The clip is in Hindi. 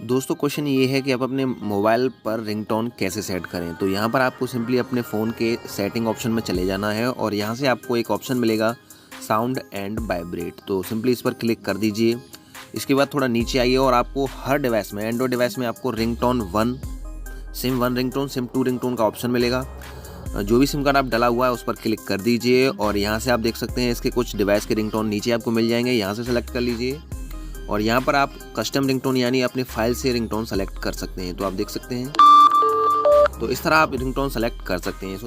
दोस्तों क्वेश्चन ये है कि आप अपने मोबाइल पर रिंगटोन कैसे सेट करें। तो यहाँ पर आपको सिंपली अपने फ़ोन के सेटिंग ऑप्शन में चले जाना है और यहाँ से आपको एक ऑप्शन मिलेगा साउंड एंड वाइब्रेट। तो सिंपली इस पर क्लिक कर दीजिए। इसके बाद थोड़ा नीचे आइए और आपको हर डिवाइस में, एंड्रॉयड डिवाइस में आपको ringtone 1, SIM 1 ringtone, SIM 2 ringtone का ऑप्शन मिलेगा। जो भी सिम कार्ड आप डला हुआ है उस पर क्लिक कर दीजिए और यहाँ से आप देख सकते हैं इसके कुछ डिवाइस के रिंगटोन नीचे आपको मिल जाएंगे। यहाँ से सेलेक्ट कर लीजिए और यहाँ पर आप कस्टम रिंगटोन यानी अपने फाइल से रिंगटोन सेलेक्ट कर सकते हैं। तो आप देख सकते हैं, तो इस तरह आप रिंगटोन सेलेक्ट कर सकते हैं।